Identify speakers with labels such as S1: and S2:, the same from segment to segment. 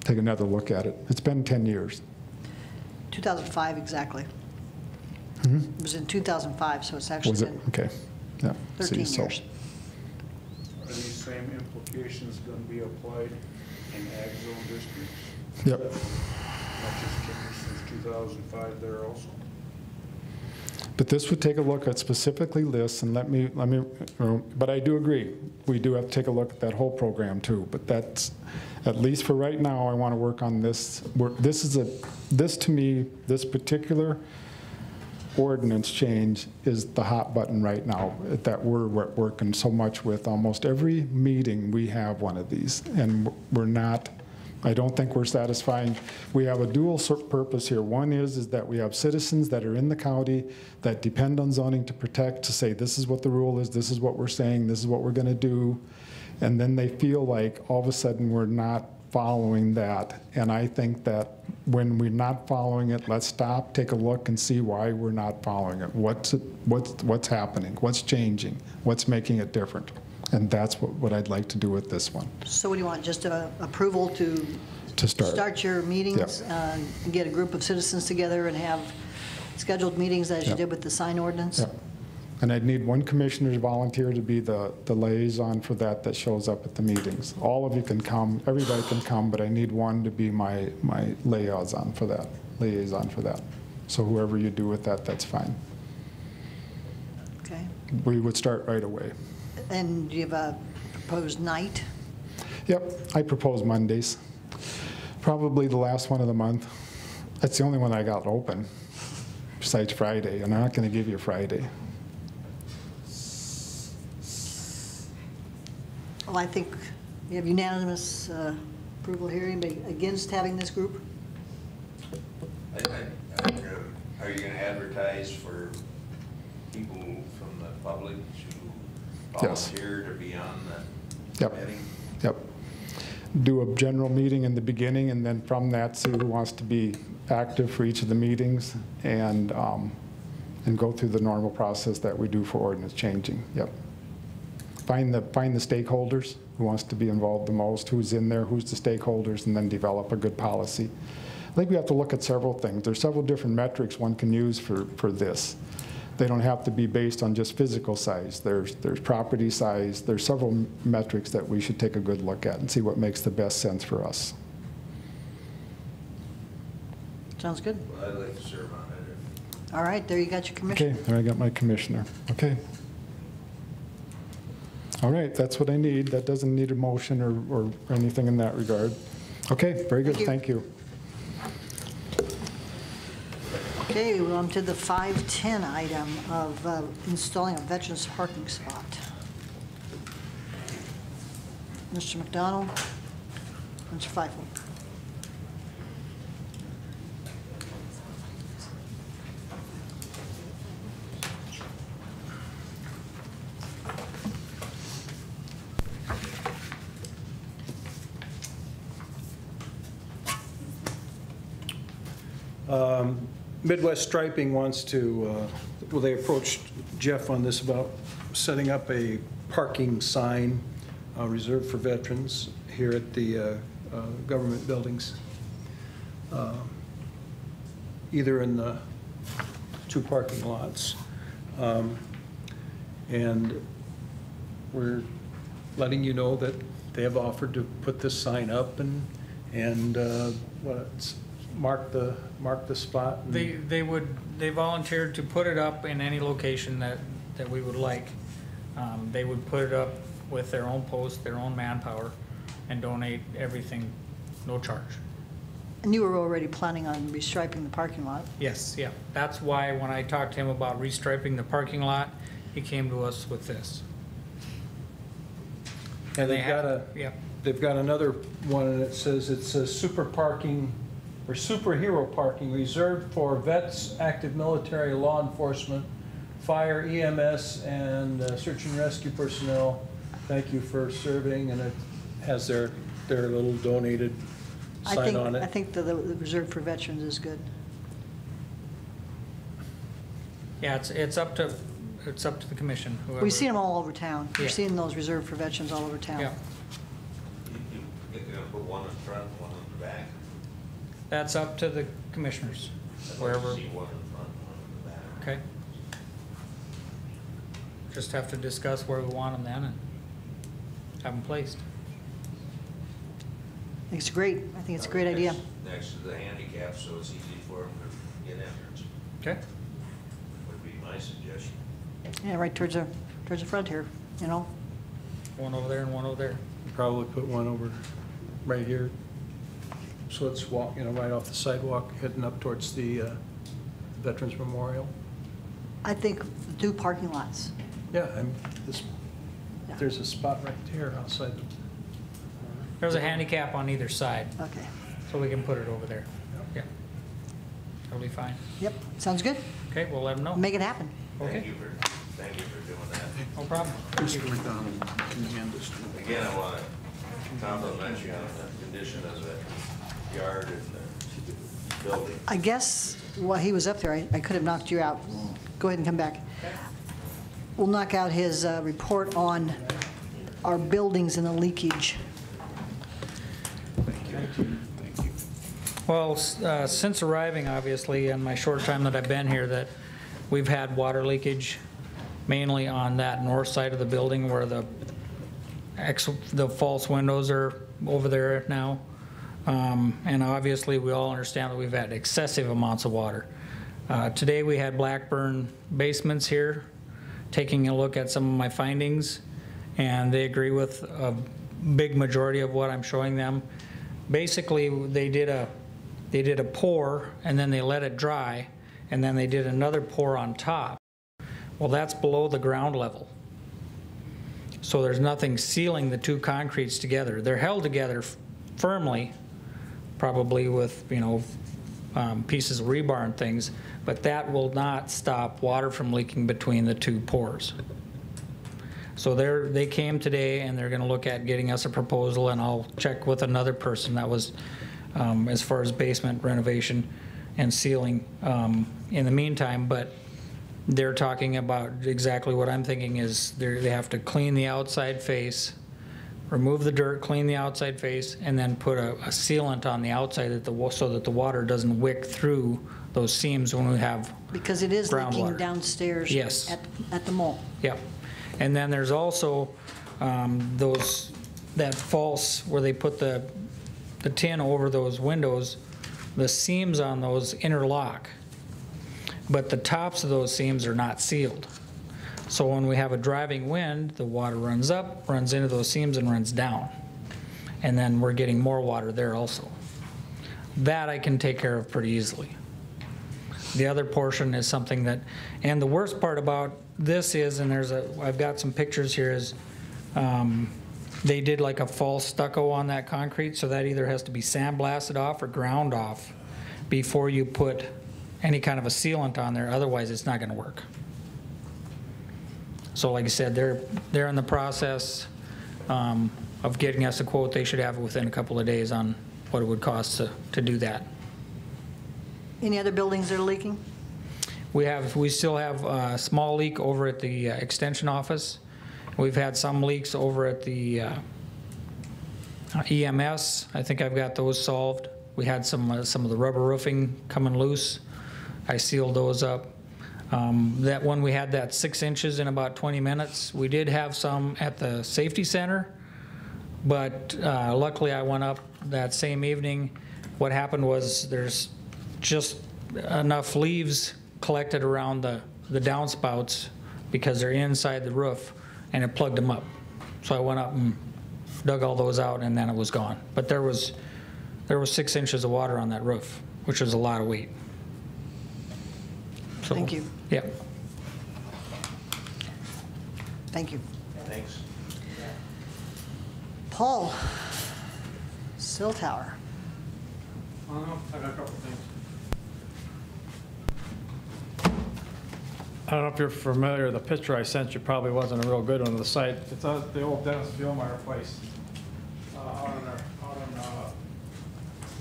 S1: take another look at it. It's been 10 years.
S2: 2005 exactly. It was in 2005, so it's actually
S1: Was it?
S2: been
S1: Okay. Yeah.
S2: 13
S1: See,
S2: years.
S3: Are these same implications going to be applied in ag zone districts?
S1: Yep.
S3: Not just changed since 2005 there also?
S1: But this would take a look at specifically this, and let me, but I do agree, we do have to take a look at that whole program too, but that's, at least for right now, I want to work on this. This to me, this particular ordinance change is the hot button right now that we're working so much with. Almost every meeting we have one of these, and we're not, I don't think we're satisfying. We have a dual purpose here. One is that we have citizens that are in the county that depend on zoning to protect, to say this is what the rule is, this is what we're saying, this is what we're going to do, and then they feel like all of a sudden we're not following that. And I think that when we're not following it, let's stop, take a look, and see why we're not following it. What's happening? What's changing? What's making it different? And that's what I'd like to do with this one.
S2: So what do you want, just approval to start your meetings,
S1: Yep.
S2: Get a group of citizens together and have scheduled meetings as you
S1: Yep.
S2: did with the sign ordinance?
S1: Yep. And I'd need one commissioner to volunteer to be the liaison for that shows up at the meetings. All of you can come, everybody can come, but I need one to be my liaison for that. So whoever you do with that, that's fine.
S2: Okay.
S1: We would start right away.
S2: And do you have a proposed night?
S1: Yep, I propose Mondays. Probably the last one of the month. That's the only one I got open, besides Friday, and I'm not going to give you Friday.
S2: Well, I think we have unanimous approval here. Anybody against having this group?
S4: Are you going to advertise for people from the public to
S1: Yes.
S4: volunteer to be on the
S1: Yep.
S4: committee?
S1: Yep. Do a general meeting in the beginning, and then from that, see who wants to be active for each of the meetings, and go through the normal process that we do for ordinance changing. Yep. Find the stakeholders, who wants to be involved the most, who's in there, who's the stakeholders, and then develop a good policy. I think we have to look at several things. There's several different metrics one can use for this. They don't have to be based on just physical size. There's property size. There's several metrics that we should take a good look at and see what makes the best sense for us.
S2: Sounds good.
S4: Well, I'd like to serve on it.
S2: All right, there you got your commission.
S1: Okay, there I got my commissioner. Okay. All right, that's what I need. That doesn't need a motion or anything in that regard. Okay, very good. Thank you.
S2: Okay, we're on to the 510 item of installing a veterans parking spot. Mr. McDonald, Mr. Feifel.
S5: Midwest Striping wants to, well, they approached Jeff on this about setting up a parking sign reserved for veterans here at the government buildings, either in the two parking lots. And we're letting you know that they have offered to put this sign up and mark the spot.
S6: They volunteered to put it up in any location that we would like. They would put it up with their own post, their own manpower, and donate everything, no charge.
S2: And you were already planning on restriping the parking lot?
S6: Yes, yeah. That's why when I talked to him about restriping the parking lot, he came to us with this.
S5: And
S6: Yeah.
S5: they've got another one, and it says it's a super parking or superhero parking reserved for vets, active military, law enforcement, fire, EMS, and search and rescue personnel. Thank you for serving, and it has their little donated sign on it.
S2: I think the reserved for veterans is good.
S6: Yeah, it's up to the commission. Whoever.
S2: We've seen them all over town.
S6: Yeah.
S2: We've seen those reserved for veterans all over town.
S6: Yeah.
S4: You're going to put one in front and one in the back?
S6: That's up to the commissioners,
S4: I'd like to
S6: wherever,
S4: see one in front, one in the back.
S6: okay? Just have to discuss where we want them then and have them placed.
S2: I think it's great. I think it's a great idea.
S4: Next to the handicap, so it's easy for them to get entrance,
S6: Okay?
S4: would be my suggestion.
S2: Yeah, right towards the front here, you know?
S6: One over there and one over there.
S5: Probably put one over right here, so it's right off the sidewalk, heading up towards the Veterans Memorial.
S2: I think the 2 parking lots.
S5: Yeah, there's a spot right there outside.
S6: There's a handicap on either side,
S2: Okay.
S6: so we can put it over there. Yeah. That'll be fine.
S2: Yep, sounds good.
S6: Okay, we'll let them know.
S2: Make it happen.
S6: Okay,
S4: Thank you for doing that.
S6: no problem.
S5: Mr. McDonald can hand this to me.
S4: Again, I want to compliment you on the condition of the yard and the building.
S2: I guess while he was up there, I could have knocked you out. Go ahead and come back. We'll knock out his report on our buildings and the leakage.
S6: Well, since arriving, obviously, in my short time that I've been here, that we've had water leakage mainly on that north side of the building where the false windows are over there now. And obviously, we all understand that we've had excessive amounts of water. Today, we had Blackburn Basements here, taking a look at some of my findings, and they agree with a big majority of what I'm showing them. Basically, they did a pour, and then they let it dry, and then they did another pour on top. Well, that's below the ground level. So there's nothing sealing the 2 concretes together. They're held together firmly, probably with, pieces of rebar and things, but that will not stop water from leaking between the 2 pours. So they came today, and they're gonna look at getting us a proposal, and I'll check with another person that was, as far as basement renovation and sealing in the meantime, but they're talking about exactly what I'm thinking is they have to clean the outside face, remove the dirt, clean the outside face, and then put a sealant on the outside so that the water doesn't wick through those seams when we have
S2: Because it is leaking
S6: groundwater.
S2: downstairs
S6: Yes.
S2: at the mall.
S6: Yep. And then there's also that false, where they put the tin over those windows, the seams on those interlock, but the tops of those seams are not sealed. So when we have a driving wind, the water runs up, runs into those seams, and runs down. And then we're getting more water there also. That I can take care of pretty easily. The other portion is something that, and the worst part about this is, and I've got some pictures here, is they did like a false stucco on that concrete, so that either has to be sandblasted off or ground off before you put any kind of a sealant on there, otherwise it's not gonna work. So like I said, they're in the process of getting us a quote. They should have it within a couple of days on what it would cost to do that.
S2: Any other buildings that are leaking?
S6: We still have a small leak over at the extension office. We've had some leaks over at the EMS. I think I've got those solved. We had some of the rubber roofing coming loose. I sealed those up. That one, we had that 6 inches in about 20 minutes. We did have some at the safety center, but luckily I went up that same evening. What happened was there's just enough leaves collected around the downspouts because they're inside the roof, and it plugged them up. So I went up and dug all those out, and then it was gone. But there was 6 inches of water on that roof, which was a lot of weight. So,
S2: Thank you.
S6: Yeah.
S2: Thank you.
S4: Thanks.
S2: Paul, Sill Tower.
S7: I got a couple things. I don't know if you're familiar, the picture I sent you probably wasn't a real good one of the site. It's at the old Dennis Spielmeyer place, out on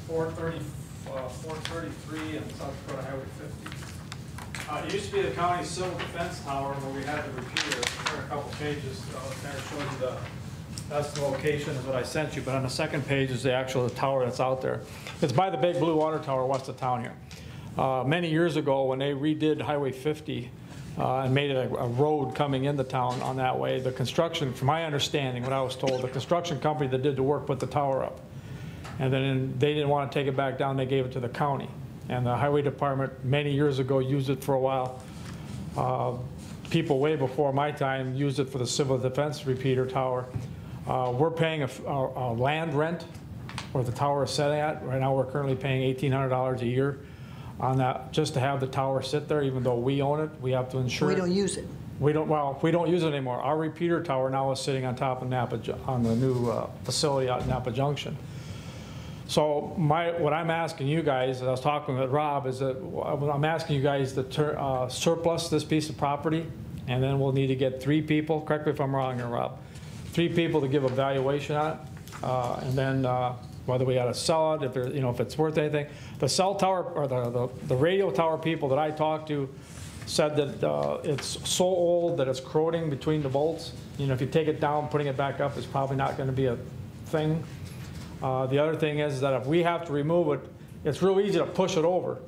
S7: 433 and South Dakota Highway 50. It used to be the county civil defense tower where we had the repeater. There are a couple pages that kind of shows you That's the location is what I sent you, but on the second page is the actual tower that's out there. It's by the big blue water tower west of town here. Many years ago, when they redid Highway 50 and made it a road coming into town on that way, the construction, from my understanding, what I was told, the construction company that did the work put the tower up. And then they didn't want to take it back down, they gave it to the county. And the highway department, many years ago, used it for a while. People way before my time used it for the civil defense repeater tower. We're paying a land rent where the tower is set at. Right now, we're currently paying $1,800 a year on that, just to have the tower sit there, even though we own it. We have to insure it.
S2: We don't use it.
S7: We don't use it anymore. Our repeater tower now is sitting on top of Napa, on the new facility out in Napa Junction. So what I'm asking you guys, as I was talking with Rob, is that I'm asking you guys to surplus this piece of property, and then we'll need to get 3 people, correct me if I'm wrong here, Rob, 3 people to give a valuation on it, and then whether we ought to sell it, if it's worth anything. The cell tower, or the radio tower people that I talked to said that it's so old that it's corroding between the bolts. If you take it down, putting it back up is probably not going to be a thing. The other thing is that if we have to remove it, it's real easy to push it over.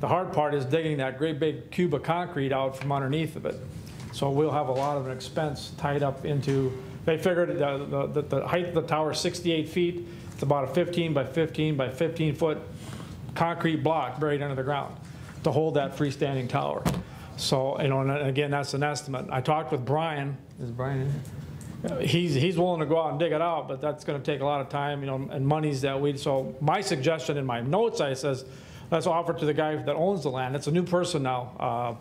S7: The hard part is digging that great big cube of concrete out from underneath of it. So we'll have a lot of an expense tied up into, they figured the height of the tower is 68 feet. It's about a 15 by 15 by 15 foot concrete block buried under the ground to hold that freestanding tower. So, and again, that's an estimate. I talked with Brian. Is Brian in here? He's willing to go out and dig it out, but that's going to take a lot of time, and monies that so my suggestion in my notes, I says, let's offer it to the guy that owns the land. It's a new person now.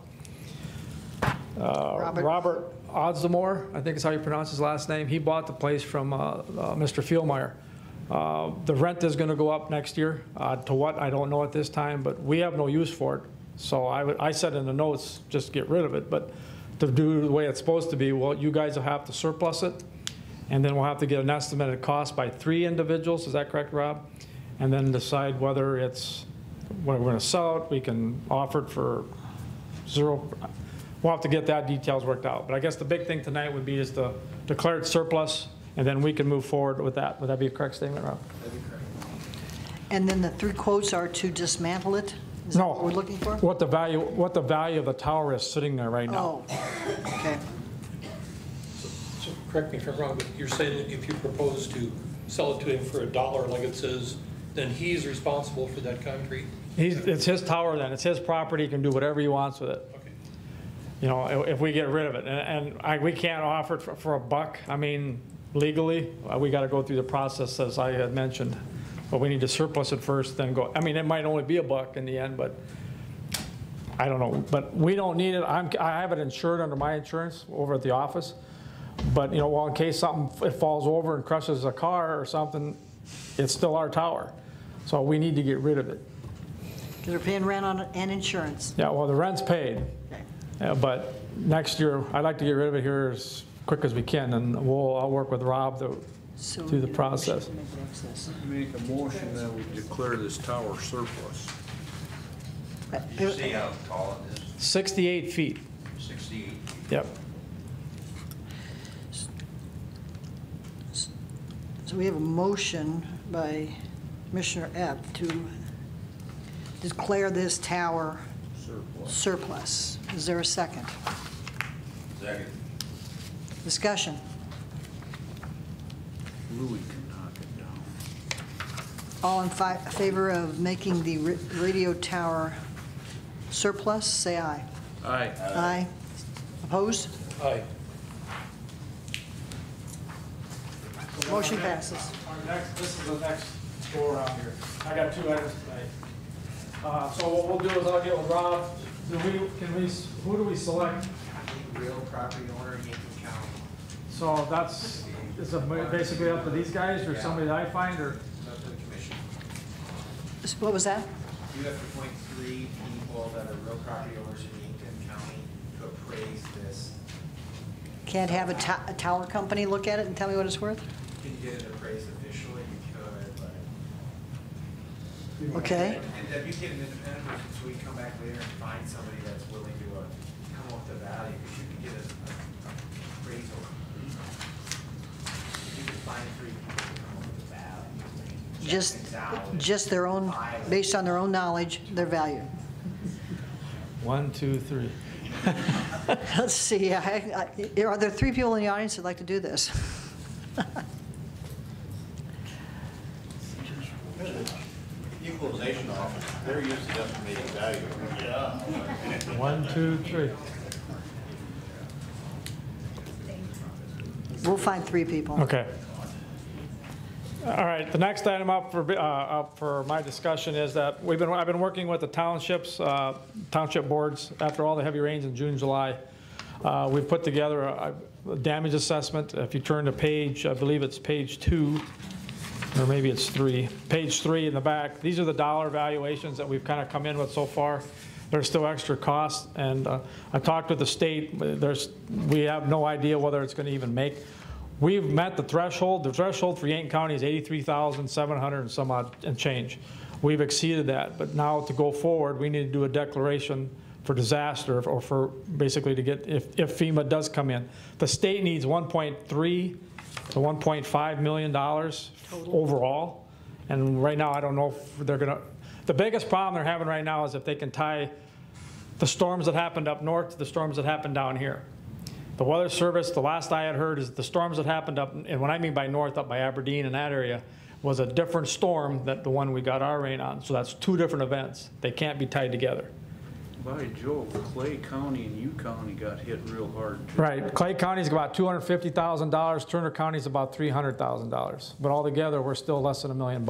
S7: Robert Oddsmore, I think is how you pronounce his last name. He bought the place from Mr. Fieldmeyer. The rent is going to go up next year. To what, I don't know at this time, but we have no use for it. So I said in the notes, just get rid of it. But to do the way it's supposed to be, well, you guys will have to surplus it, and then we'll have to get an estimated cost by 3 individuals. Is that correct, Rob? And then decide whether we're going to sell it. We can offer it for 0. We'll have to get that details worked out. But I guess the big thing tonight would be is to declare it surplus, and then we can move forward with that. Would that be a correct statement, Rob?
S3: That'd be correct.
S2: And then the 3 quotes are to dismantle it? Is that what we're looking for?
S7: What the value of the tower is sitting there right now.
S2: Oh, okay.
S8: So correct me if I'm wrong, but you're saying that if you propose to sell it to him for $1, like it says, then he's responsible for that concrete?
S7: It's his tower then. It's his property. He can do whatever he wants with it.
S8: Okay.
S7: If we get rid of it. And we can't offer it for $1. I mean, legally, we got to go through the process as I had mentioned. But we need to surplus it first, then go. I mean, it might only be $1 in the end, but I don't know. But we don't need it. I have it insured under my insurance over at the office. But, well, in case it falls over and crushes a car or something, it's still our tower. So we need to get rid of it.
S2: Because they're paying rent on it and insurance.
S7: Yeah, well, the rent's paid.
S2: Okay.
S7: Yeah, but next year, I'd like to get rid of it here as quick as we can, and I'll work with Rob to
S2: So
S7: do the
S2: we
S7: process.
S2: should make it access.
S3: Make a motion that we declare this tower surplus.
S4: Did you see how tall it is?
S7: 68 feet.
S4: 68 feet.
S7: Yep.
S2: So we have a motion by Commissioner Epp to declare this tower surplus. Is there a second?
S4: Second.
S2: Discussion.
S3: Louis can knock it down.
S2: All in favor of making the radio tower surplus, say aye.
S3: Aye.
S2: Aye. Opposed?
S8: Aye.
S2: Motion passes.
S7: This is the next go around here. I got 2 items tonight. So what we'll do is I'll get with Rob. Who do we select?
S9: Real property owner in Yankton County.
S7: So is it basically up to these guys or somebody that I find, or?
S9: Up to the commission.
S2: What was that?
S9: You have to appoint 3 people that are real property owners in Yankton County to appraise this.
S2: Can't have a tower company look at it and tell me what it's worth?
S9: You can get it appraised officially, you could, but.
S2: Okay.
S9: And if you get an independent person, so we can come back later and find somebody that's willing to come up with the value, because you can get an appraisal. You You could find 3 people to come up with that.
S2: Just their own, based on their own knowledge, their value.
S7: 1, 2, 3.
S2: Let's see, are there 3 people in the audience that'd like to do this?
S10: Equalization office, they're used to estimating value. Yeah.
S7: 1, 2, 3.
S2: We'll find 3 people.
S7: Okay. All right, the next item up for my discussion is that I've been working with the townships, township boards after all the heavy rains in June, July. We've put together a damage assessment. If you turn to page, I believe it's page 2, or maybe it's 3, page 3 in the back. These are the dollar valuations that we've kind of come in with so far. There's still extra costs, and I talked with the state. We have no idea whether it's going to even make. We've met the threshold. The threshold for Yankton County is $83,700 and some odd and change. We've exceeded that, but now to go forward, we need to do a declaration for disaster, or for basically to get, if FEMA does come in. The state needs $1.3 to $1.5 million overall, and right now I don't know if they're gonna. The biggest problem they're having right now is if they can tie the storms that happened up north to the storms that happened down here. The Weather Service, the last I had heard, is the storms that happened up, and when I mean by north, up by Aberdeen and that area, was a different storm than the one we got our rain on. So that's 2 different events. They can't be tied together.
S3: By Jove, Clay County and U County got hit real hard too.
S7: Right, Clay County's about $250,000, Turner County's about $300,000. But altogether, we're still less than $1 million.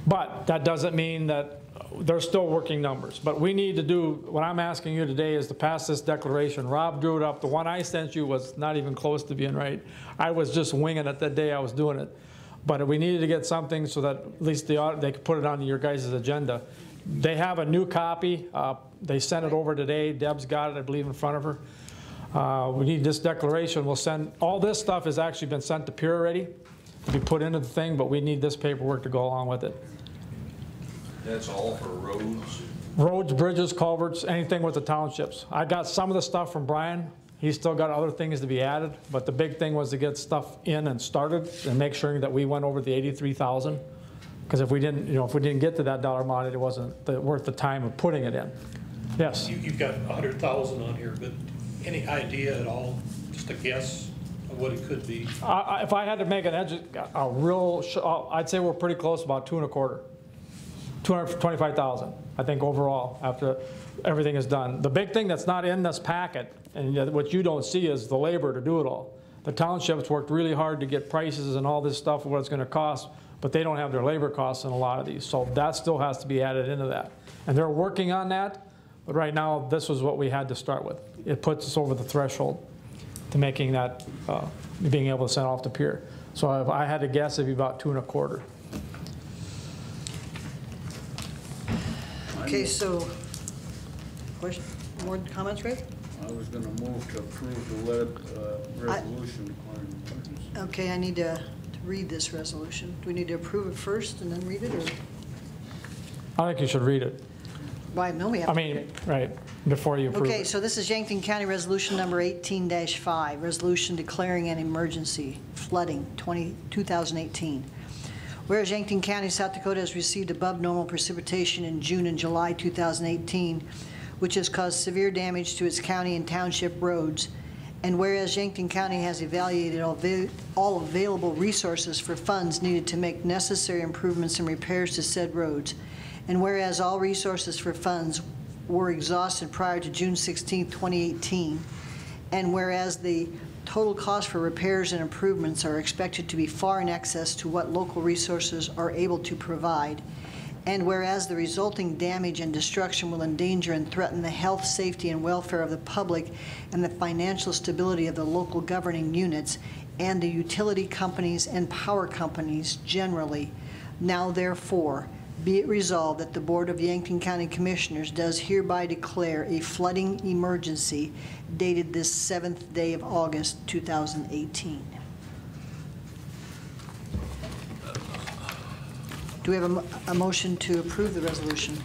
S7: But that doesn't mean that they're still working numbers. But we need to do, what I'm asking you today is to pass this declaration. Rob drew it up. The one I sent you was not even close to being right. I was just winging it that day I was doing it. But we needed to get something so that at least they could put it on your guys' agenda. They have a new copy. They sent it over today. Deb's got it, I believe, in front of her. We need this declaration. We'll send, all this stuff has actually been sent to Pure already to be put into the thing, but we need this paperwork to go along with it.
S4: That's all for roads?
S7: Roads, bridges, culverts, anything with the townships. I got some of the stuff from Brian. He's still got other things to be added, but the big thing was to get stuff in and started and make sure that we went over the 83,000. Because if we didn't, if we didn't get to that dollar amount, it wasn't worth the time of putting it in. Yes.
S8: You've got 100,000 on here, but any idea at all, just a guess of what it could be?
S7: If I had to make a real, I'd say we're pretty close, about 2 1/4. 225,000, I think, overall, after everything is done. The big thing that's not in this packet, and what you don't see, is the labor to do it all. The townships worked really hard to get prices and all this stuff, what it's going to cost, but they don't have their labor costs in a lot of these. So that still has to be added into that. And they're working on that, but right now, this was what we had to start with. It puts us over the threshold to making that, being able to send off to Pier. So if I had to guess, it'd be about 2 1/4.
S2: Okay, so, question, more comments, Ray?
S3: I was gonna move to approve the resolution declaring emergency.
S2: Okay, I need to read this resolution. Do we need to approve it first and then read it, or?
S7: I think you should read it.
S2: Well, no, we have
S7: I
S2: to read
S7: mean,
S2: it.
S7: right, before you approve
S2: Okay,
S7: it.
S2: so this is Yankton County Resolution Number 18-5, resolution declaring an emergency, flooding 2018. Whereas Yankton County, South Dakota has received above normal precipitation in June and July 2018, which has caused severe damage to its county and township roads. And whereas Yankton County has evaluated all available resources for funds needed to make necessary improvements and repairs to said roads. And whereas all resources for funds were exhausted prior to June 16, 2018. And whereas the total cost for repairs and improvements are expected to be far in excess to what local resources are able to provide. And whereas the resulting damage and destruction will endanger and threaten the health, safety, and welfare of the public and the financial stability of the local governing units and the utility companies and power companies generally, now therefore, be it resolved that the Board of Yankton County Commissioners does hereby declare a flooding emergency dated this 7th day of August, 2018. Do we have a motion to approve the resolution?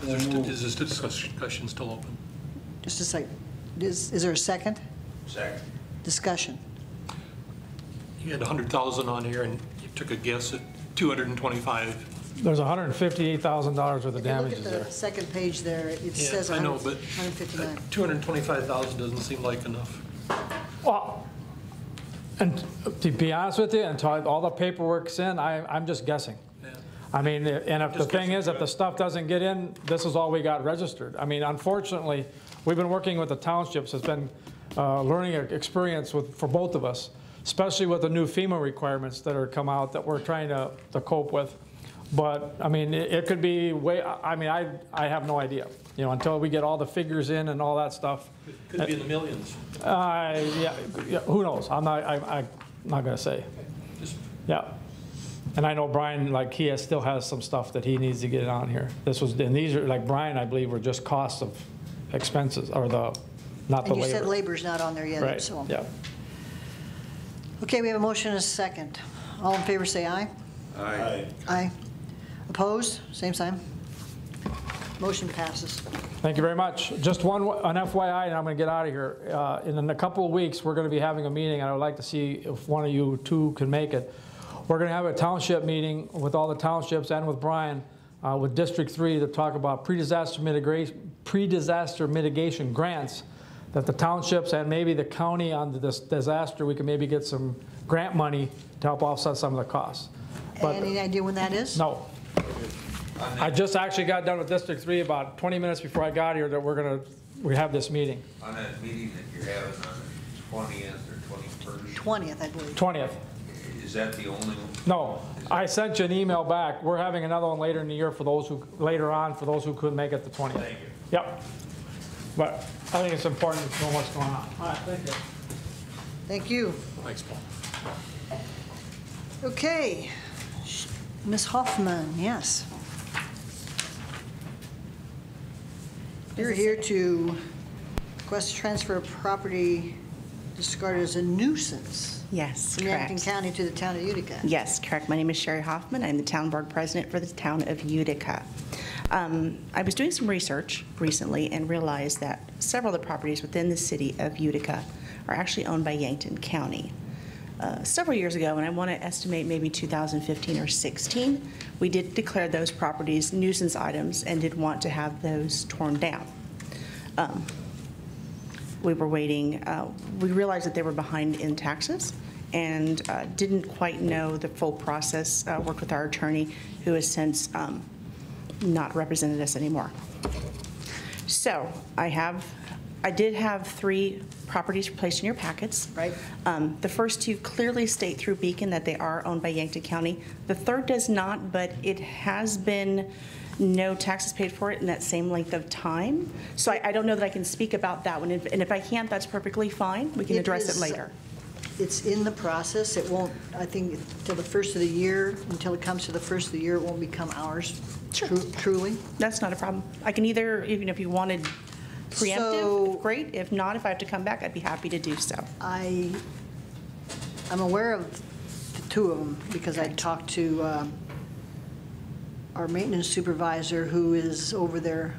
S8: Is this discussion still open?
S2: Just a second. Is there a second?
S4: Second.
S2: Discussion.
S8: You had 100,000 on here, and you took a guess at 225.
S7: There's $158,000 worth of
S2: If you look
S7: damages
S2: at
S7: there.
S2: the second page there, it
S8: Yeah,
S2: says
S8: I know, but
S2: 159.
S8: 225,000 doesn't seem like enough.
S7: Well, and to be honest with you, until all the paperwork's in, I'm just guessing.
S8: Yeah.
S7: I mean, and if the
S8: Just
S7: thing
S8: guessing,
S7: is, if the stuff doesn't get in, this is all we got registered. I mean, unfortunately, we've been working with the townships. It's been a learning experience for both of us, especially with the new FEMA requirements that are come out that we're trying to cope with. But, I mean, it could be way, I mean, I have no idea, you know, until we get all the figures in and all that stuff.
S8: Could be in the millions.
S7: Yeah, who knows? I'm not gonna say.
S8: Just
S7: Yeah. And I know Brian, like, still has some stuff that he needs to get on here. And these are, like Brian, I believe, were just costs of expenses, or not the labor.
S2: And you said labor's not on there yet,
S7: Right,
S2: so.
S7: yeah.
S2: Okay, we have a motion and a second. All in favor, say aye.
S10: Aye.
S2: Aye. Opposed? Same sign. Motion passes.
S7: Thank you very much. Just an FYI, and I'm going to get out of here. In a couple of weeks, we're going to be having a meeting, and I would like to see if one of you two can make it. We're going to have a township meeting with all the townships and with Brian, with District 3, to talk about pre-disaster mitigation grants that the townships and maybe the county on this disaster, we can maybe get some grant money to help offset some of the costs. But
S2: Any idea when that is?
S7: no. I just actually got done with District 3 about 20 minutes before I got here that we have this meeting.
S4: On that meeting that you're having on the 20th or 21st,
S2: 20th, I believe.
S7: 20th.
S4: is that the only?
S7: No, I sent you an email back. We're having another one later in the year for those who couldn't make it the 20th.
S4: Thank you.
S7: Yep. But I think it's important to know what's going on. All right, thank you.
S2: Thank you.
S8: thanks, Paul.
S2: Okay. Ms. Hoffman, yes. You're here to request transfer of property discarded as a nuisance
S11: Yes,
S2: from Yankton
S11: correct.
S2: County to the town of Utica.
S11: Yes, correct. My name is Sherry Hoffman. I'm the town board president for the town of Utica. I was doing some research recently and realized that several of the properties within the city of Utica are actually owned by Yankton County. Several years ago, and I want to estimate maybe 2015 or 16, we did declare those properties nuisance items and did want to have those torn down. We were waiting. We realized that they were behind in taxes and didn't quite know the full process. Worked with our attorney, who has since not represented us anymore. So I did have 3 properties placed in your packets.
S2: Right.
S11: The first 2 clearly state through Beacon that they are owned by Yankton County. The third does not, but it has been no taxes paid for it in that same length of time. So I don't know that I can speak about that one. And if I can't, that's perfectly fine. We can address it later.
S2: It's in the process. It won't, I think, till the first of the year, until it comes to the first of the year, it won't become ours.
S11: Sure.
S2: Truly.
S11: That's not a problem. I can either, even if you wanted preemptive,
S2: So-
S11: great. If not, if I have to come back, I'd be happy to do so.
S2: I'm aware of the 2 of them because I talked to our maintenance supervisor, who is over there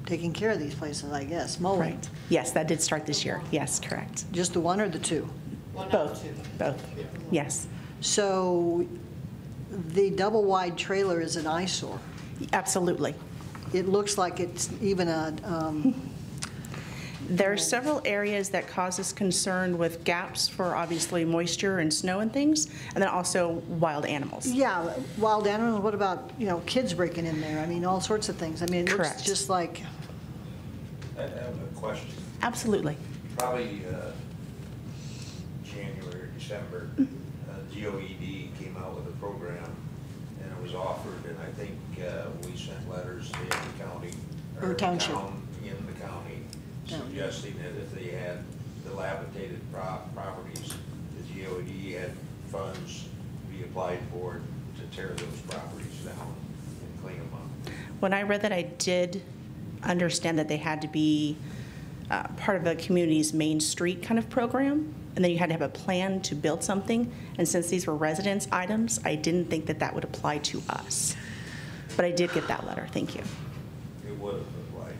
S2: taking care of these places, I guess, mowing.
S11: Right. Yes, that did start this year. Yes, correct.
S2: Just the 1 or the 2?
S11: Both. Both. Yes.
S2: So the double-wide trailer is an eyesore.
S11: Absolutely.
S2: It looks like it's even a,
S11: There are several areas that cause us concern with gaps for obviously moisture and snow and things, and then also wild animals.
S2: yeah, wild animals. What about, kids breaking in there? I mean, all sorts of things. I mean, it looks
S11: Correct.
S2: just like,
S4: I have a question.
S11: Absolutely.
S4: Probably January or December, GOED came out with a program, and it was offered, and I think we sent letters to the county.
S2: Or township.
S4: Town in the county, suggesting that if they had dilapidated properties, the GOED had funds be applied for to tear those properties down and clean them up.
S11: When I read that, I did understand that they had to be part of a community's main street kind of program, and then you had to have a plan to build something. And since these were residence items, I didn't think that that would apply to us. But I did get that letter. Thank you.
S4: It would have applied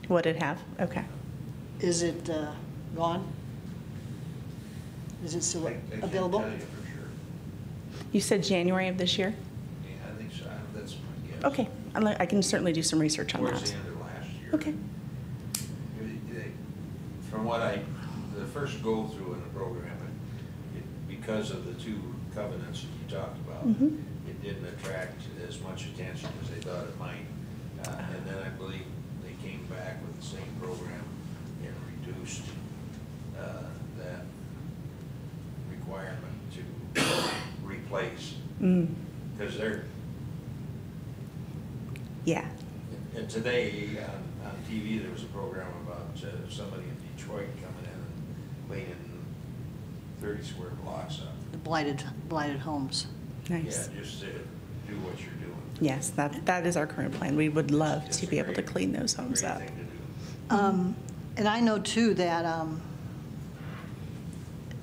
S4: to
S11: Would it have? Okay.
S2: is it gone? Is it still
S4: I can't
S2: available?
S4: tell you for sure.
S11: You said January of this year?
S4: Yeah, I think so. That's my guess.
S11: Okay, I can certainly do some research on
S4: Towards
S11: that.
S4: the end of last year.
S11: Okay.
S4: From what the first go through in the program, because of the two covenants that you talked about,
S11: Mhm.
S4: it didn't attract as much attention as they thought it might. And then I believe they came back with the same program and reduced that requirement to replace. Because they're,
S11: Yeah.
S4: and today on TV, there was a program about somebody in Detroit coming in and cleaning 30 square blocks up.
S2: The blighted homes.
S11: Nice.
S4: Yeah, just to do what you're doing.
S11: Yes, that is our current plan. We would love
S4: It's
S11: to
S4: a
S11: be able to
S4: great-
S11: clean those homes
S4: great
S11: up.
S4: thing to do.
S2: And I know too that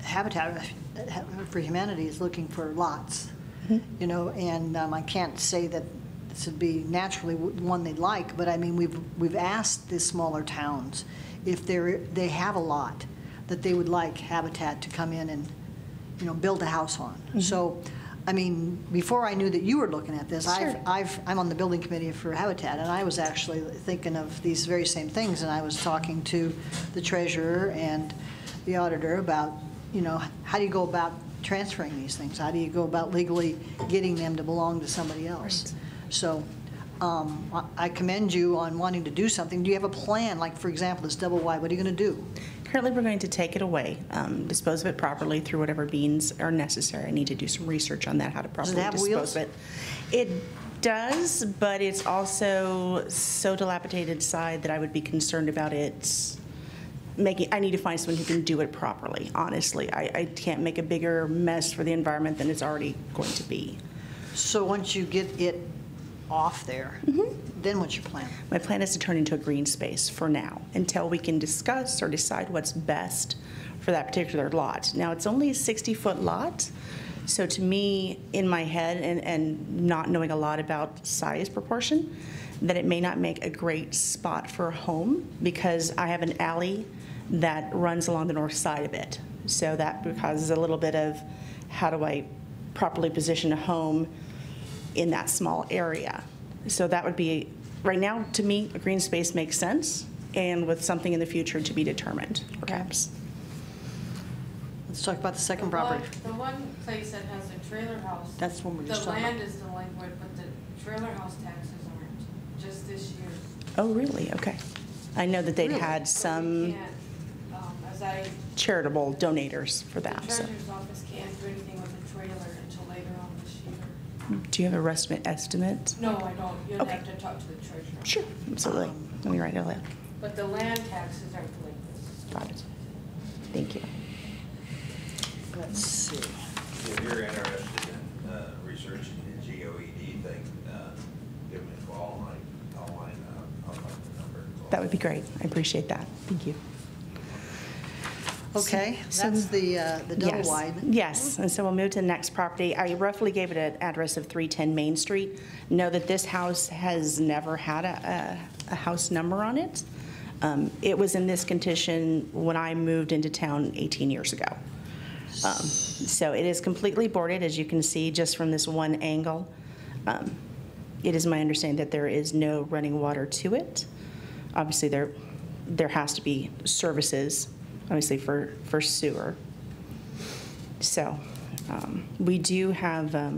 S2: Habitat for Humanity is looking for lots, you know, and I can't say that this would be naturally one they'd like, but I mean, we've asked the smaller towns if they have a lot that they would like Habitat to come in and, you know, build a house on. So, I mean, before I knew that you were looking at this,
S11: Sure.
S2: I'm on the building committee for Habitat, and I was actually thinking of these very same things, and I was talking to the treasurer and the auditor about, you know, how do you go about transferring these things? How do you go about legally getting them to belong to somebody else?
S11: Right.
S2: So I commend you on wanting to do something. Do you have a plan? Like, for example, this double wide, what are you going to do?
S11: Currently, we're going to take it away, dispose of it properly through whatever means are necessary. I need to do some research on that, how to
S2: Does
S11: properly
S2: it have
S11: dispose
S2: wheels?
S11: of it. It does, but it's also so dilapidated side that I would be concerned about it making, I need to find someone who can do it properly, honestly. I can't make a bigger mess for the environment than it's already going to be.
S2: So once you get it off there, then what's your plan?
S11: My plan is to turn into a green space for now, until we can discuss or decide what's best for that particular lot. Now, it's only a 60-foot lot, so to me, in my head, and not knowing a lot about size proportion, that it may not make a great spot for a home, because I have an alley that runs along the north side of it. So that causes a little bit of, how do I properly position a home in that small area? So that would be, right now, to me, a green space makes sense, and with something in the future to be determined, perhaps.
S2: Let's talk about the second property.
S12: The one place that has a trailer house.
S2: That's what we're just talking
S12: The
S2: about.
S12: land is delinquent, but the trailer house taxes aren't, just this year.
S11: Oh, really? Okay. I know that they'd
S2: Really?
S11: had
S12: So
S11: some
S12: we can't, as I,
S11: charitable donators for
S12: the
S11: that, so.
S12: treasurer's office can't do anything with the trailer until later on this year.
S11: Do you have a estimate?
S12: No, I don't. You'll
S11: Okay.
S12: have to talk to the treasurer.
S11: Sure, absolutely. Let me write it down.
S12: But the land taxes are delinquent.
S11: Got it. Thank you.
S2: Let's see.
S4: If you're interested in researching the GOED thing, give me a call, and I'll find the number.
S11: That would be great. I appreciate that. Thank you.
S2: Okay,
S11: So-
S2: that's the double
S11: Yes.
S2: wide.
S11: Yes, and so we'll move to the next property. I roughly gave it an address of 310 Main Street. Know that this house has never had a house number on it. It was in this condition when I moved into town 18 years ago. So it is completely boarded, as you can see, just from this one angle. It is my understanding that there is no running water to it. Obviously, there has to be services, obviously, for sewer. So we do have a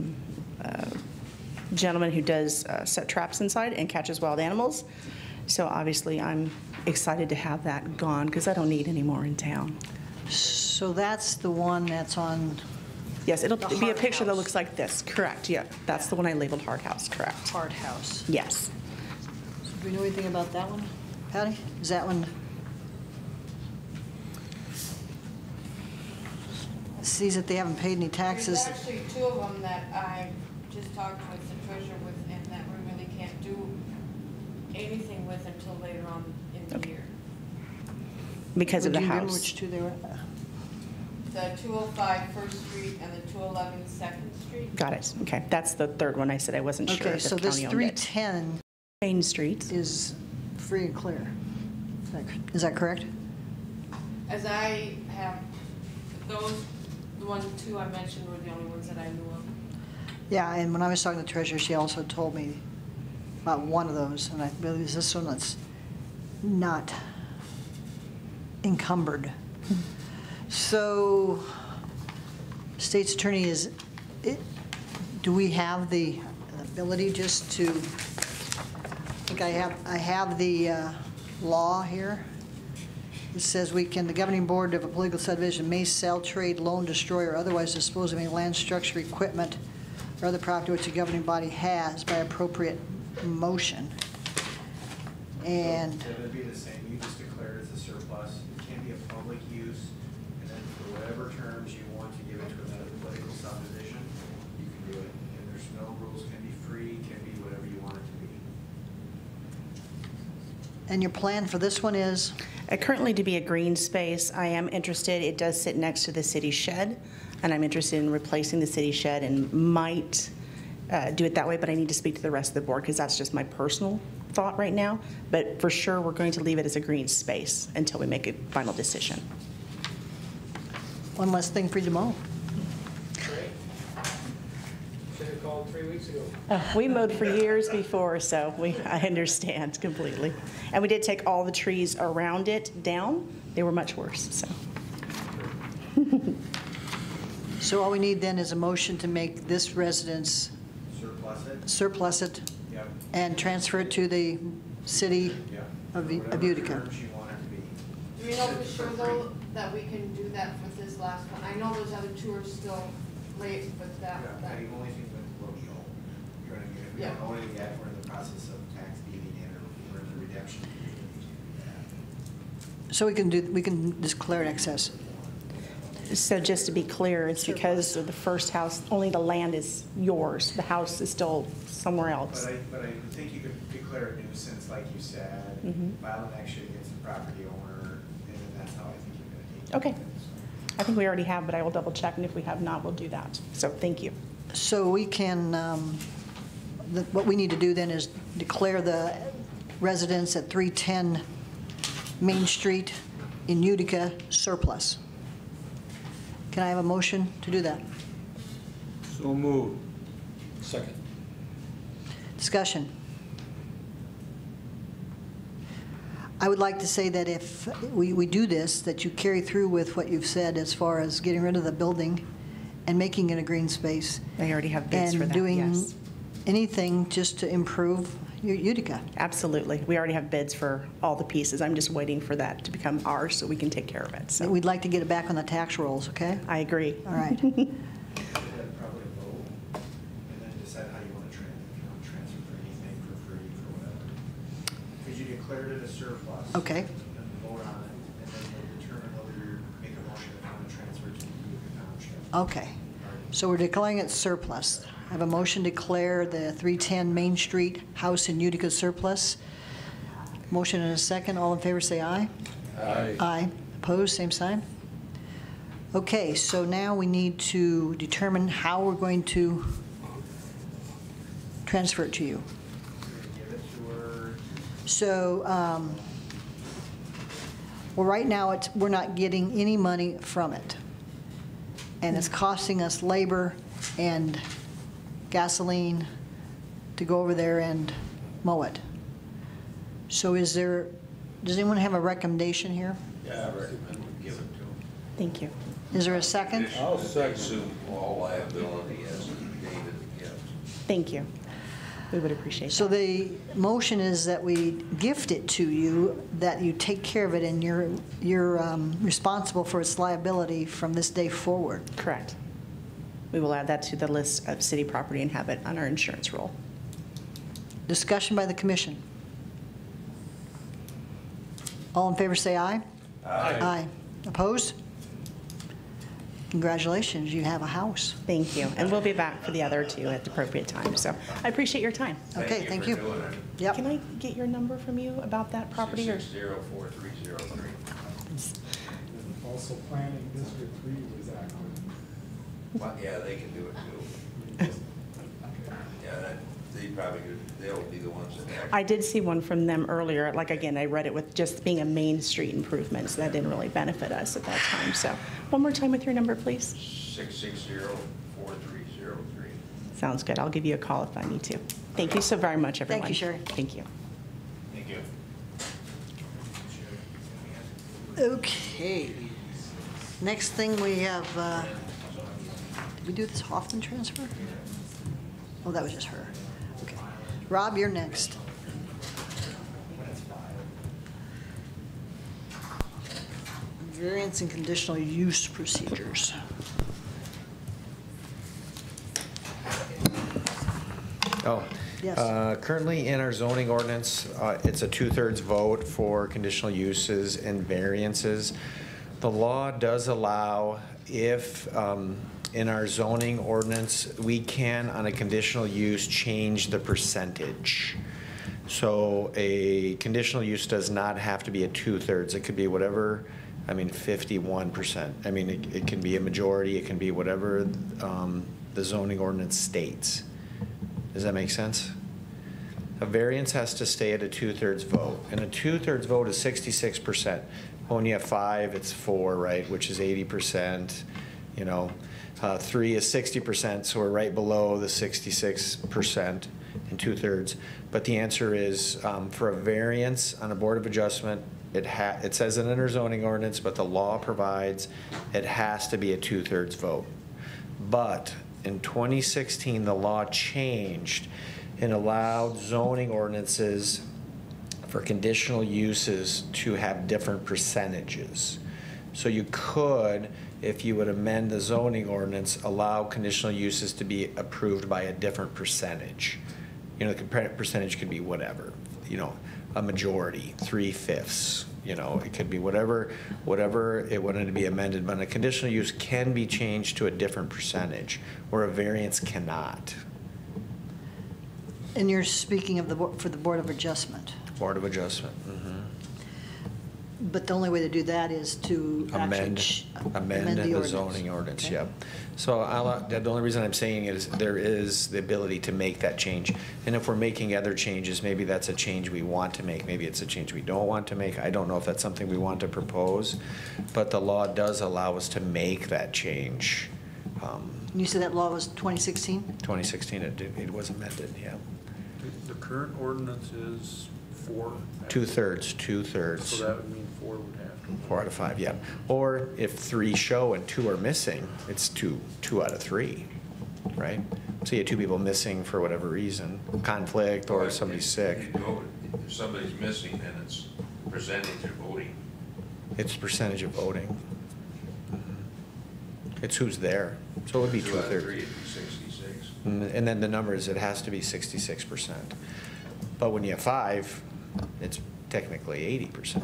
S11: gentleman who does set traps inside and catches wild animals. So obviously, I'm excited to have that gone, because I don't need any more in town.
S2: So that's the one that's on
S11: Yes, it'll
S2: The
S11: be a
S2: hard
S11: picture that
S2: house.
S11: looks like this, correct, yeah. That's the one I labeled hard house, correct.
S2: Hard House.
S11: Yes.
S2: Do we know anything about that one, Patty? Is that one? Sees that they haven't paid any taxes.
S12: There's actually two of them that I just talked with the treasurer with, and that we really can't do anything with until later on in the year.
S11: Because of the
S2: Do you remember
S11: house.
S2: which two they were?
S12: The 205 First Street and the 211 Second Street.
S11: Got it, okay. That's the third one I said I wasn't sure
S2: Okay,
S11: if
S2: so
S11: the
S2: this
S11: county owned it.
S2: 310
S11: Main Street.
S2: is free and clear. Is that correct?
S12: As I have, those two I mentioned were the only ones that I knew of.
S2: Yeah, and when I was talking to the treasurer, she also told me about one of those, and I believe it's this one that's not encumbered. So, state's attorney, do we have the ability just to, I think I have the law here. It says the governing board of a political subdivision may sell, trade, loan, destroy, or otherwise dispose of any land, structure, equipment, or other property which the governing body has by appropriate motion. And
S9: It would be the same, you just declare it as a surplus, it can be a public use, and then for whatever terms you want to give it to another political subdivision, you can do it. And there's no rules, can be free, can be whatever you want it to be.
S2: And your plan for this one is?
S11: Currently to be a green space, I am interested, it does sit next to the city shed, and I'm interested in replacing the city shed and might do it that way, but I need to speak to the rest of the board because that's just my personal thought right now. But for sure, we're going to leave it as a green space until we make a final decision.
S2: One less thing for you to mow.
S6: Should have called 3 weeks ago.
S11: We mowed for years before, so I understand completely. And we did take all the trees around it down. They were much worse, so.
S2: So all we need then is a motion to make this residence
S9: Surplus it,
S2: surplus it and transfer it to the city of
S9: whatever
S2: Utica.
S9: terms you want it to be.
S12: Do we know for sure though that we can do that with this last one? I know those other two are still late, but
S9: Yeah, the only thing with rodeo, you're gonna get, we don't know anything yet, we're in the process of tax deeding in, or we're in the redemption.
S2: So we can declare an excess.
S11: So just to be clear, it's because of the first house, only the land is yours. The house is still somewhere else.
S9: But I think you could declare a nuisance, like you said, file an action against the property owner, and then that's how I think you're gonna take it.
S11: Okay. I think we already have, but I will double check, and if we have not, we'll do that. So thank you.
S2: So we can, what we need to do then is declare the residence at 310 Main Street in Utica surplus. Can I have a motion to do that?
S3: So moved.
S8: Second.
S2: Discussion. I would like to say that if we do this, that you carry through with what you've said as far as getting rid of the building and making it a green space.
S11: They already have bids for that,
S2: And doing
S11: yes.
S2: anything just to improve Utica.
S11: Absolutely. We already have bids for all the pieces. I'm just waiting for that to become ours so we can take care of it. So
S2: We'd like to get it back on the tax rolls, okay?
S11: I agree.
S2: All right.
S9: Probably vote, and then decide how you want to transfer for anything, for free, for whatever. Because you declared it a surplus.
S2: Okay.
S9: And vote on it, and then you'll determine whether you make a motion if you want to transfer it to the Utica Township.
S2: Okay. So we're declaring it surplus. I have a motion to declare the 310 Main Street house in Utica surplus. Motion and a second. All in favor say aye.
S3: Aye.
S2: Aye. Opposed, same sign. Okay, so now we need to determine how we're going to transfer it to you.
S9: Give it to her.
S2: So, well, right now, we're not getting any money from it. And it's costing us labor and gasoline to go over there and mow it. So does anyone have a recommendation here?
S4: Yeah, I recommend we give it to them.
S11: Thank you.
S2: Is there a second?
S3: I'll second.
S4: Assume all liability as David gives.
S11: Thank you. We would appreciate
S2: So
S11: that.
S2: the motion is that we gift it to you, that you take care of it, and you're responsible for its liability from this day forward.
S11: Correct. We will add that to the list of city property and have it on our insurance roll.
S2: Discussion by the commission. All in favor say aye.
S4: Aye.
S2: Aye. Opposed? Congratulations, you have a house.
S11: Thank you. And we'll be back for the other two at the appropriate time. So I appreciate your time.
S2: Okay, thank you.
S4: for doing it.
S2: Yep.
S11: Can I get your number from you about that property? Or
S4: 660-4303.
S1: Also planning District 3 was active.
S4: Well, yeah, they can do it too. Yeah, they'll be the ones that act.
S11: I did see one from them earlier. Like, again, I read it with just being a Main Street improvement, so that didn't really benefit us at that time. So one more time with your number, please.
S4: 660-4303.
S11: Sounds good. I'll give you a call if I need to. Thank you so very much, everyone.
S2: Thank you, Sherry.
S11: Thank you.
S4: Thank you.
S2: Okay. Next thing we have, did we do this Hoffman transfer? Oh, that was just her. Okay. Rob, you're next. Variance and conditional use procedures.
S13: Oh.
S2: Yes.
S13: Currently in our zoning ordinance, it's a 2/3 vote for conditional uses and variances. The law does allow, if in our zoning ordinance, we can, on a conditional use, change the percentage. So a conditional use does not have to be a 2/3. It could be whatever, 51%. It can be a majority, it can be whatever the zoning ordinance states. Does that make sense? A variance has to stay at a 2/3 vote, and a 2/3 vote is 66%. When you have 5, it's 4, right, which is 80%. 3 is 60%, so we're right below the 66% and 2/3. But the answer is, for a variance on a Board of Adjustment, it says it in our zoning ordinance, but the law provides it has to be a 2/3 vote. But in 2016, the law changed and allowed zoning ordinances for conditional uses to have different percentages. So you could, if you would amend the zoning ordinance, allow conditional uses to be approved by a different percentage. The percentage could be whatever, a majority, 3/5. It could be whatever it wanted to be amended, but a conditional use can be changed to a different percentage, where a variance cannot.
S2: And you're speaking of for the Board of Adjustment.
S13: Board of Adjustment. Mm-hmm.
S2: But the only way to do that is to
S13: amend the
S2: ordinance.
S13: zoning ordinance.
S2: Okay.
S13: Yep. So the only reason I'm saying it is there is the ability to make that change, and if we're making other changes, maybe that's a change we want to make. Maybe it's a change we don't want to make. I don't know if that's something we want to propose, but the law does allow us to make that change.
S2: You said that law was 2016?
S13: 2016, it was amended. Yeah.
S3: The current ordinance is 4?
S13: 2/3.
S3: So that would mean 4 would have to.
S13: 4 out of 5, yeah. Or if 3 show and 2 are missing, it's 2 out of 3, right? So you have 2 people missing for whatever reason, conflict or somebody's sick.
S4: If somebody's missing, then it's percentage of voting.
S13: It's percentage of voting. It's who's there. So it would be
S4: 2 out of
S13: 2/3.
S4: 3 would be 66.
S13: And then the numbers, it has to be 66%. But when you have 5, it's technically 80%.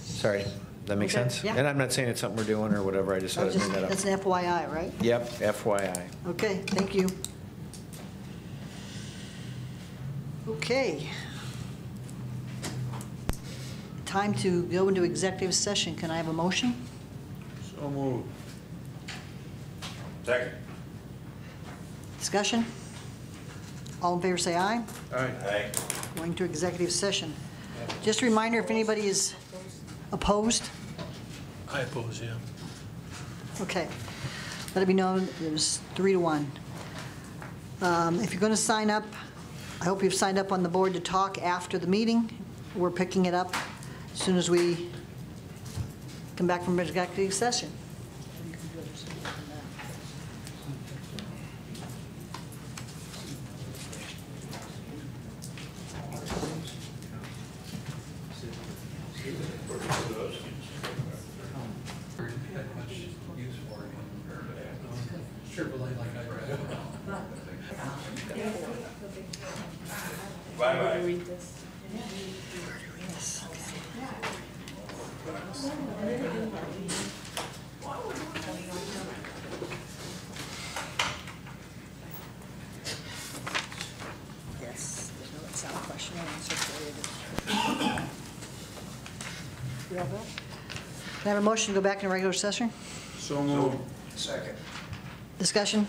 S13: Sorry, that make
S2: Okay,
S13: sense?
S2: yeah.
S13: And I'm not saying it's something we're doing or whatever, I just thought I'd bring that up.
S2: That's an FYI, right?
S13: Yep, FYI.
S2: Okay, thank you. Okay. Time to go into executive session. Can I have a motion?
S3: So moved.
S4: Second.
S2: Discussion? All in favor, say aye.
S3: Aye.
S2: Going to executive session. Just a reminder, if anybody is opposed,
S8: I oppose, yeah.
S2: okay. Let it be known, it was 3-1. If you're going to sign up, I hope you've signed up on the board to talk after the meeting. We're picking it up as soon as we come back from executive session.
S8: Chevrolet like I drive.
S4: Bye-bye.
S2: Yes, there's no sound question and answer period. We all good? Can I have a motion to go back into regular session?
S3: So moved.
S4: Second.
S2: Discussion?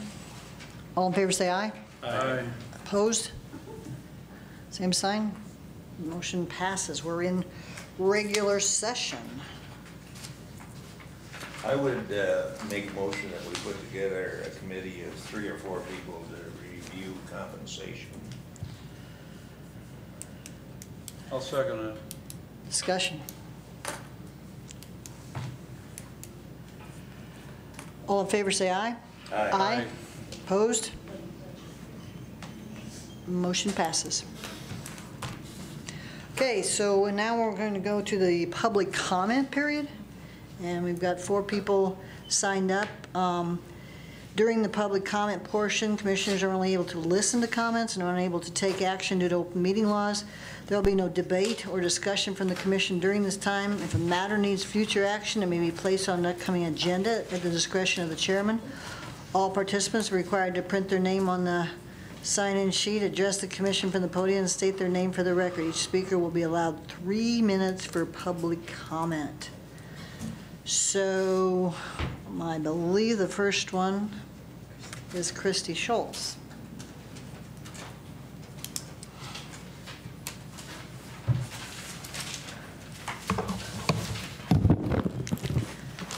S2: All in favor, say aye.
S5: Aye.
S2: Opposed? Same sign. Motion passes. We're in regular session.
S4: I would make a motion that we put together a committee of 3 or 4 people to review compensation.
S5: I'll second it.
S2: Discussion. All in favor, say aye.
S4: Aye.
S2: Aye. Opposed? Motion passes. Okay, so now we're going to go to the public comment period. And we've got 4 people signed up. During the public comment portion, commissioners are only able to listen to comments and are unable to take action due to open meeting laws. There will be no debate or discussion from the commission during this time. If a matter needs future action, it may be placed on an upcoming agenda at the discretion of the chairman. All participants are required to print their name on the sign-in sheet, address the commission from the podium, and state their name for the record. Each speaker will be allowed 3 minutes for public comment. So I believe the first one is Christy Schultz.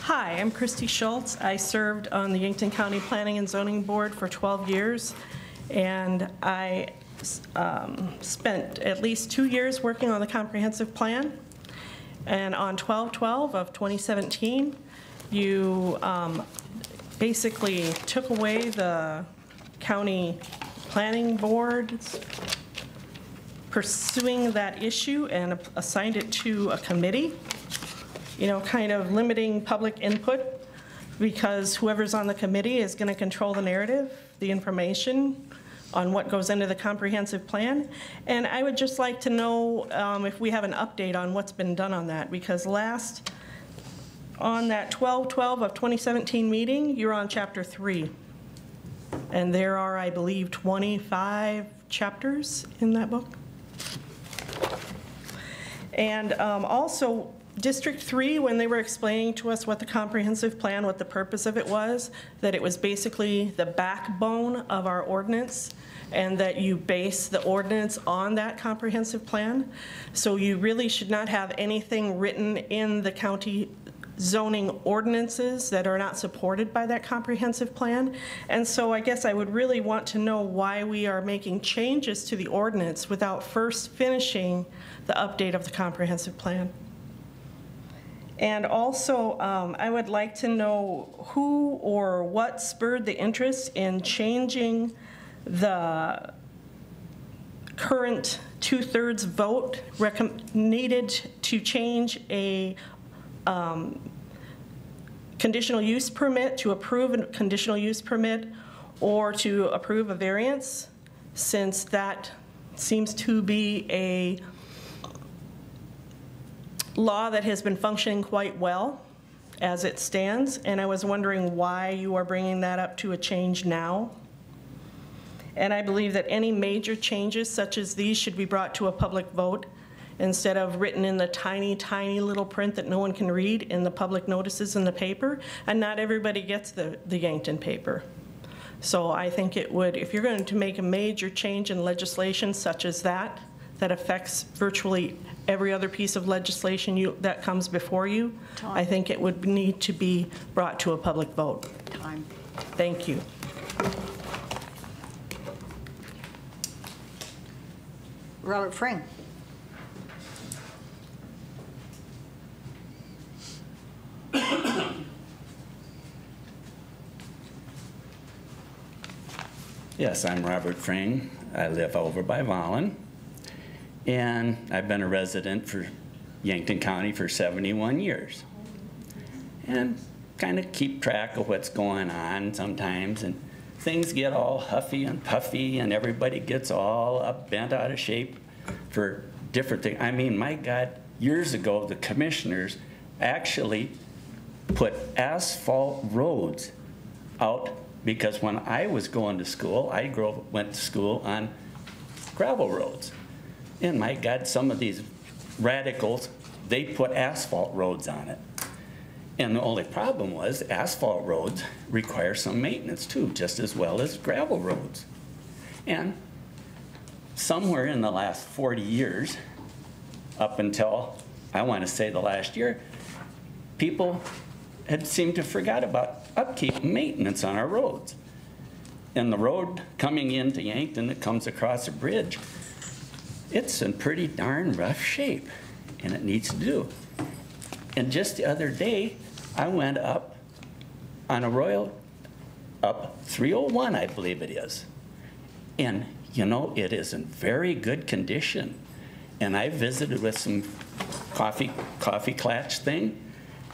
S14: Hi, I'm Christy Schultz. I served on the Yankton County Planning and Zoning Board for 12 years, and I spent at least 2 years working on the comprehensive plan. And on 12/12 of 2017, you basically took away the county planning board's pursuing that issue and assigned it to a committee, you know, kind of limiting public input, because whoever's on the committee is going to control the narrative, the information on what goes into the comprehensive plan. And I would just like to know if we have an update on what's been done on that, because on that 12/12 of 2017 meeting, you're on chapter 3. And there are, I believe, 25 chapters in that book. And also, District 3, when they were explaining to us what the comprehensive plan, what the purpose of it was, that it was basically the backbone of our ordinance, and that you base the ordinance on that comprehensive plan. So you really should not have anything written in the county zoning ordinances that are not supported by that comprehensive plan. And so I guess I would really want to know why we are making changes to the ordinance without first finishing the update of the comprehensive plan. And also, I would like to know who or what spurred the interest in changing the current 2/3 vote needed to change a conditional use permit, to approve a conditional use permit, or to approve a variance, since that seems to be a law that has been functioning quite well as it stands. And I was wondering why you are bringing that up to a change now. And I believe that any major changes such as these should be brought to a public vote instead of written in the tiny, tiny little print that no one can read in the public notices in the paper. And not everybody gets the Yankton paper. So I think it would, if you're going to make a major change in legislation such as that, that affects virtually every other piece of legislation that comes before you,
S2: Time.
S14: I think it would need to be brought to a public vote.
S2: Time.
S14: Thank you.
S2: Robert Fring.
S15: Yes, I'm Robert Fring. I live over by Vollen. And I've been a resident for Yankton County for 71 years. And kind of keep track of what's going on sometimes. And things get all huffy and puffy and everybody gets all up, bent out of shape for different things. I mean, my God, years ago, the commissioners actually put asphalt roads out, because when I was going to school, I went to school on gravel roads. And my God, some of these radicals, they put asphalt roads on it. And the only problem was asphalt roads require some maintenance too, just as well as gravel roads. And somewhere in the last 40 years, up until, I want to say the last year, people had seemed to forget about upkeep and maintenance on our roads. And the road coming into Yankton that comes across a bridge, it's in pretty darn rough shape, and it needs to do. And just the other day, I went up on a Royal, up 301, I believe it is. And you know, it is in very good condition. And I visited with some coffee klatch thing,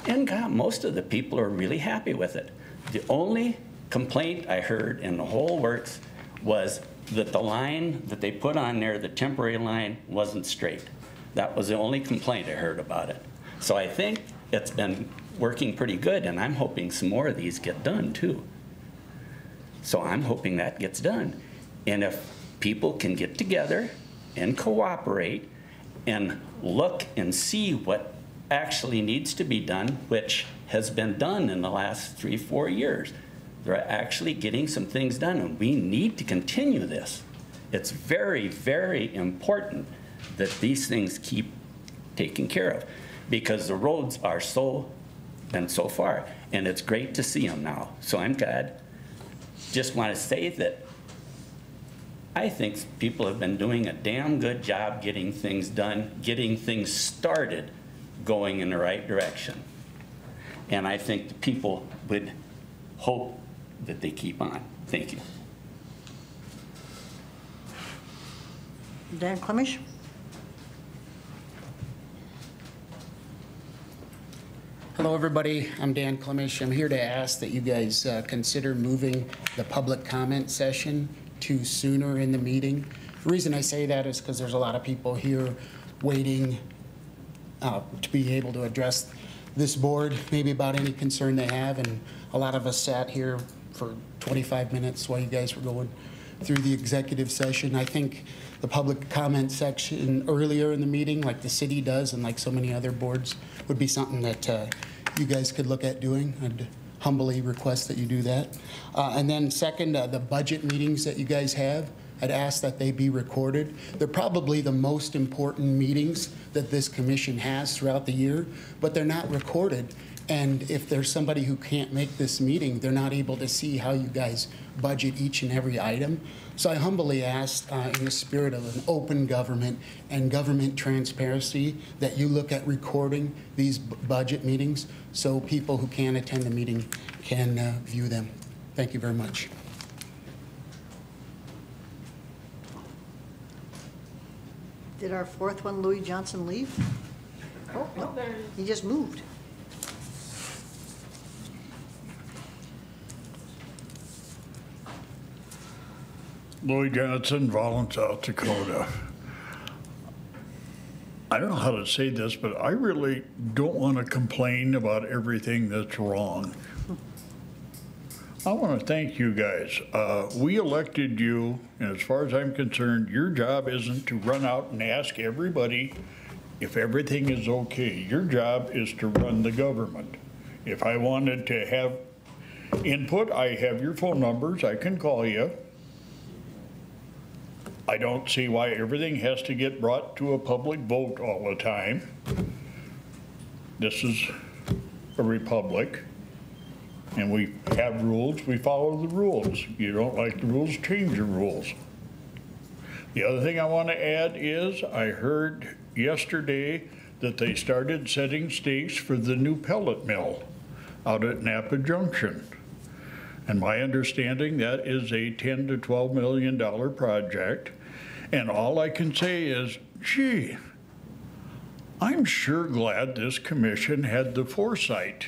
S15: and God, most of the people are really happy with it. The only complaint I heard in the whole works was that the line that they put on there, the temporary line, wasn't straight. That was the only complaint I heard about it. So I think it's been working pretty good, and I'm hoping some more of these get done too. So I'm hoping that gets done. And if people can get together and cooperate and look and see what actually needs to be done, which has been done in the last 3-4 years. They're actually getting some things done, and we need to continue this. It's very, very important that these things keep taken care of, because the roads are been so far, and it's great to see them now. So I'm glad. Just want to say that I think people have been doing a damn good job getting things done, getting things started, going in the right direction. And I think the people would hope that they keep on. Thank you.
S2: Dan Clemish?
S16: Hello, everybody. I'm Dan Clemish. I'm here to ask that you guys consider moving the public comment session to sooner in the meeting. The reason I say that is because there's a lot of people here waiting to be able to address this board, maybe about any concern they have, and a lot of us sat here for 25 minutes while you guys were going through the executive session. I think the public comment section earlier in the meeting, like the city does and like so many other boards, would be something that you guys could look at doing. I'd humbly request that you do that. And then second, the budget meetings that you guys have, I'd ask that they be recorded. They're probably the most important meetings that this commission has throughout the year, but they're not recorded. And if there's somebody who can't make this meeting, they're not able to see how you guys budget each and every item. So I humbly ask, in the spirit of an open government and government transparency, that you look at recording these budget meetings so people who can't attend the meeting can view them. Thank you very much.
S2: Did our fourth one, Louis Johnson, leave? Oh, no, he just moved.
S3: Louis Johnson, Volin, South Dakota. I don't know how to say this, but I really don't want to complain about everything that's wrong. I want to thank you guys. We elected you, and as far as I'm concerned, your job isn't to run out and ask everybody if everything is okay. Your job is to run the government. If I wanted to have input, I have your phone numbers. I can call you. I don't see why everything has to get brought to a public vote all the time. This is a republic, and we have rules. We follow the rules. You don't like the rules, change your rules. The other thing I want to add is I heard yesterday that they started setting stakes for the new pellet mill out at Napa Junction. And my understanding, that is a $10 to $12 million project. And all I can say is, gee, I'm sure glad this commission had the foresight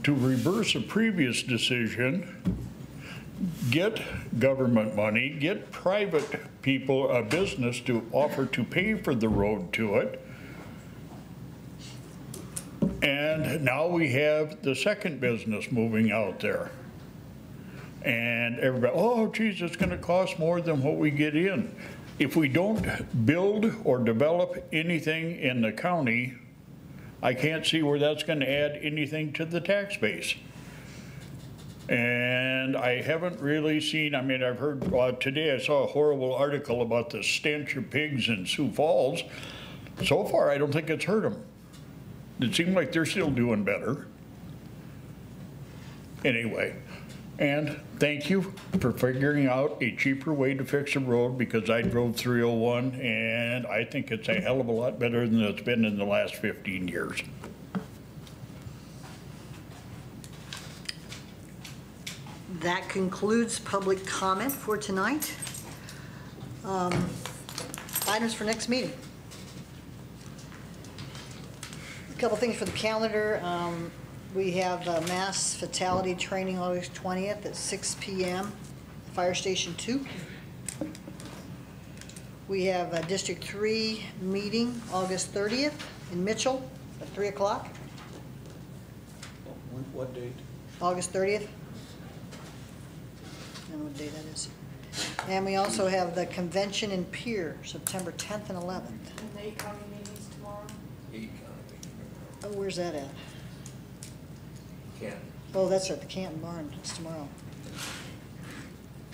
S3: to reverse a previous decision, get government money, get private people, a business to offer to pay for the road to it. And now we have the second business moving out there. And everybody, oh, geez, it's going to cost more than what we get in. If we don't build or develop anything in the county, I can't see where that's gonna add anything to the tax base. And I haven't really seen, I mean, I've heard, today I saw a horrible article about the stench of pigs in Sioux Falls. So far, I don't think it's hurt them. It seems like they're still doing better. Anyway, and thank you for figuring out a cheaper way to fix a road, because I drove 301 and I think it's a hell of a lot better than it's been in the last 15 years.
S2: That concludes public comment for tonight. Items for next meeting. A couple things for the calendar. We have mass fatality training August 20th at 6 p.m. Fire Station 2. We have a District 3 meeting August 30th in Mitchell at 3 o'clock.
S5: What date?
S2: August 30th. I don't know what day that is. And we also have the convention in Pier, September 10th and 11th.
S12: And the 8 county meetings tomorrow?
S2: Oh, where's that at?
S4: Canton.
S2: Oh, that's at the Canton Barn. It's tomorrow.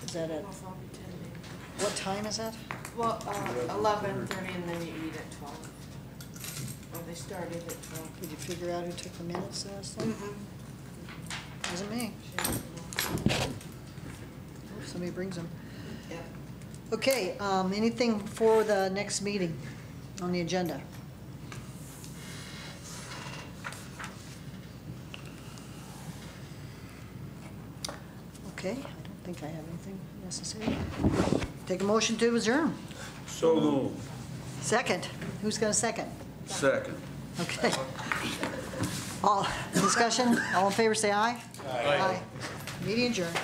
S2: Is that at,
S12: I'll be attending.
S2: what time is that?
S12: Well, 11:30 and then you eat at 12. Or they started at 12.
S2: Did you figure out who took the minutes last night?
S12: Mm-hmm.
S2: Wasn't me. Hope somebody brings them.
S12: Yeah.
S2: Okay, anything for the next meeting on the agenda? Okay, I don't think I have anything necessary. Take a motion to adjourn.
S10: So moved.
S2: Second. Who's going to second?
S10: Second.
S2: Okay. All, discussion, all in favor say aye. Aye. Meeting adjourned.